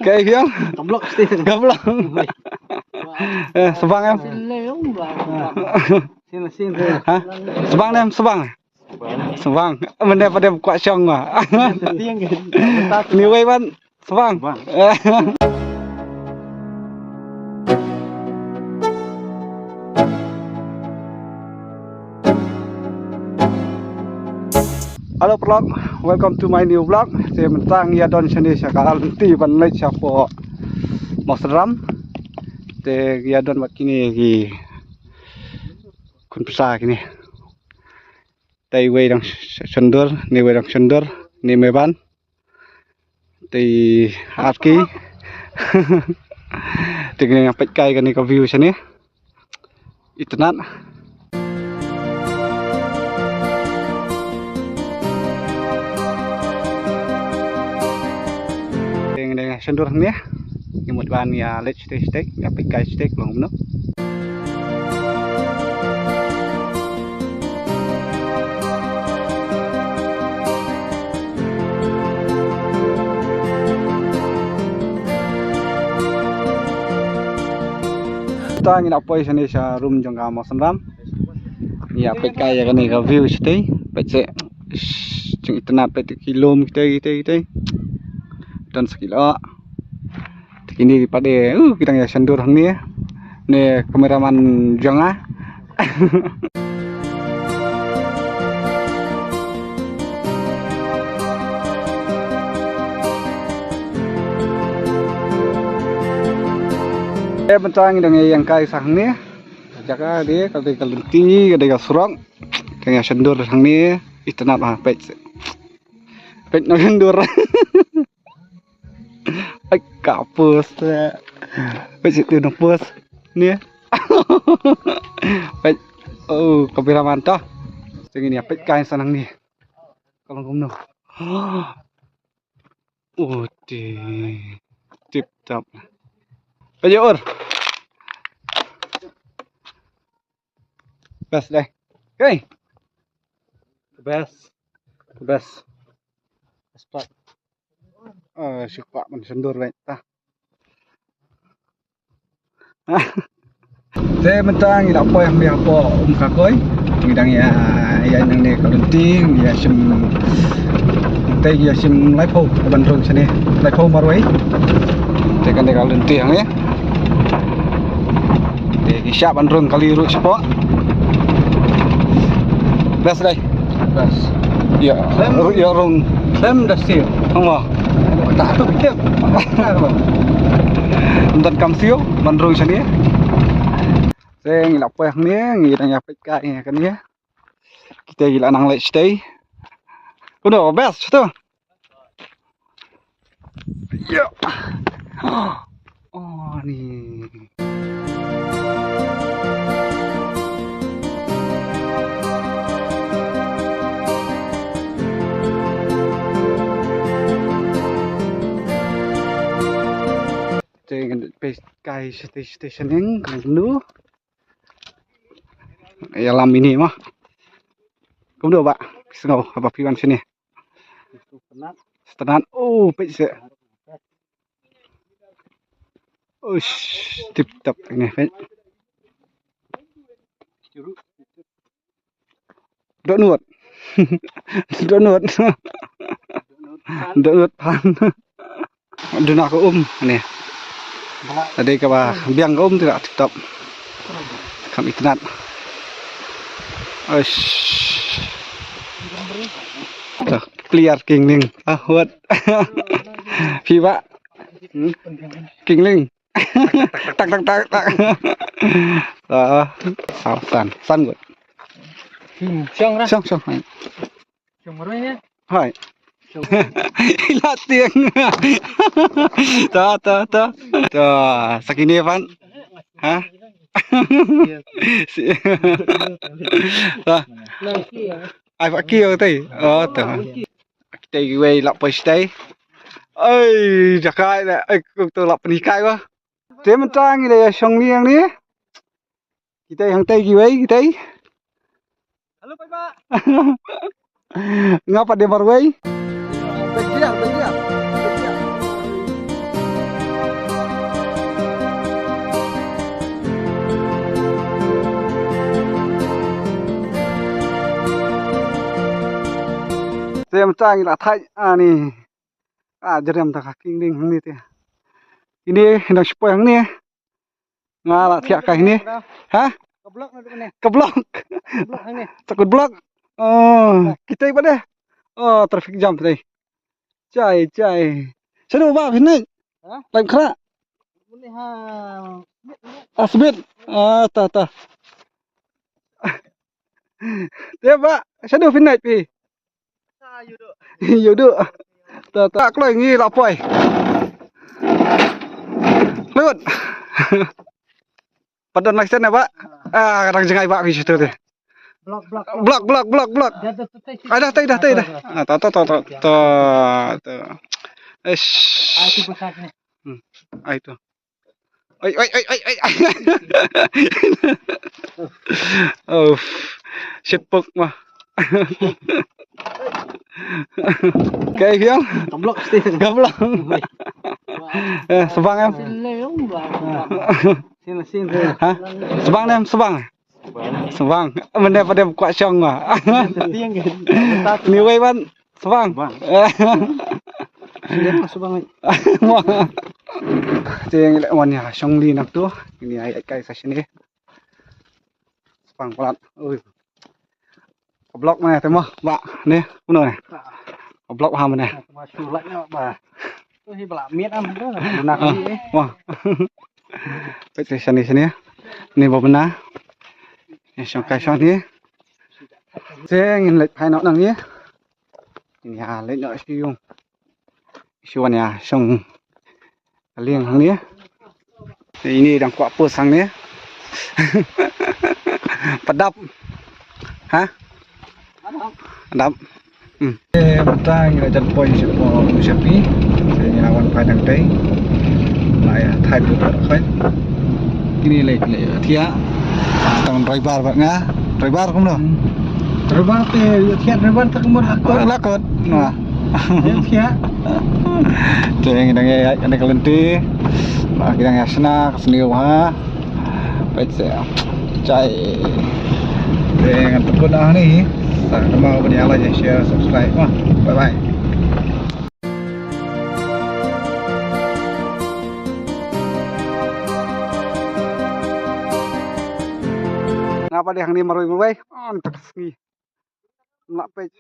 Kayak yang Goblok sih. gablok. Sebang em. Sini. Hah? Sebang em, sebang. Sebang. Mending pada kuat syong mah. Tiang gitu. Ni wei ban sebang. Halo vlog, welcome to my new vlog. Saya mentang ya don sini sekarang nanti ban lek siapa mau seram. Te ya don mak kini ki kun besar kini. Tai wei dang sendur, ni wei dang sendur, ni meban. Te arki. Tinggal ngapet kai kan ni ka view sini. Itnat. Dengan sendur ni ya. Imut ban ya let steak ya pikai steak long no. Kita ngin apa sini sa room jong ka mo senram. Ya pikai ya kan ni ka view steak. Pece chung itna pet kilom kita. Dan sekilo. Ini pada kita ya sendur ni ya. Ni kameraman jonga. Bentang dengan yang kai sang ni. Jaga dia kalau kalenti, kalau surang. Dengan sendur sang ni itna bah pet. Pet nak sendur. Ay kapus lah. Pet itu napus ni. Pet oh kameraman tah. Jangan ni pet kai sanang ni. Kalau kamu nak. Oh tip top. Pejor. Best deh. Okay. Best. Spot. Suka mensendur baik tah. Saya mentang tidak apa yang dia apa kakoi. Ngidang ya yang ni kalunting ya sim. Teh ya sim laipo bandung sini. Laipo marwai. Tekan dia kalunting ya. Teh kisah bandung kali urut spot. Best deh. Best. Ya, ya rong sem dah siap. Allah. Tak tu kita. Dan kamsio bandung sini. Saya ngilap apa yang ni, ngidang ya peka kan ya. Kita gila nang let's stay. Udah best tu. Ya. Oh ni. Dengan kai station yang dulu. Ya lam ini mah. Kamu dah pak, pisau apa piwan sini? Setenan. Oh, pece. Tip top ini. Donut. Donut pan. Donut aku ni. Tadi kaba biang kaum tidak tip top. Kami tenat. Clear king ling. What? Piwa. King ling. Tak. San good. Syong lah. Syong. Syong marwai ni. Hai. Ilat tiang. Ta. Sakini Evan. Hah? Ai pak kio tadi. Oh tu. Kita wei lap stay. Ai jakai dah. Tu lap penikai wah. Dia mentang ni ya syong ni yang ni. Kita yang tadi wei kita. Halo Pak. Ngapa dia marwai? Begiak. macam lah thai ni. Jeram tak king ding ni tu. Ini hendak sepoi hang ni. Ngalah tiak kai ni. Hah? Keblok na depan ni. Keblok. Keblok hang ni. Takut blok. Oh, kita ibadah deh. Oh, traffic jam tadi. Cai. Sana ba ni? Hah? Lain kera. Ni ha. Asbit. Ta. Dia ba, sana finai pi. Sa yu duk. Yo duk. Ta kloi ngi la poi. Lut. Padon lak sana ba. Kadang jengai ba pi situ tu. Blok. Dah tai. Ta. Ish. Aku pasal ni. Itu. Oi. Oh. Sipuk mah. Kayak yang Keblok mesti. gablok. Sebang em. Sin. Hah? Sebang em, sebang. Mende pada kuat syong mah. Tiang ke. Ni wei ban sebang. Dia masuk bang. Tiang lek wan ya syong li nak tu. Ini ai kai sa sini. Sebang pelat. Oi. Blok mana temo, Pak? Ni, puno ni. Blok paham ni. Masuk lại nha bà. Tôi thì bảo miết ăn đó là nạc đi ấy. Wah. Baik sini ya. Ni benar. Ni syong kai syong ni. Saya ingin lihat pai nak nang ni. Ini ha lihat nak siung. Siuan ya syong liang hang ni. Ini dang kuat pos hang ni. Pedap. Hah? Đậm. Betang là chân phôi sẽ có một phí thì nhà quan phải đằng đấy lại thay đổi được hết ini lệ thia tầm driver vậy ngá driver không được Driver thì thiệt driver tak một lá cột mà thiệt. Jadi kita ada kelenti, kita ngasna keseniu ha, baik saya cai dengan tekun ni. Kalau mau bernyala ya share subscribe wah bye bye. Ngapa dia hang ni maroi maroi on tak sengi nak page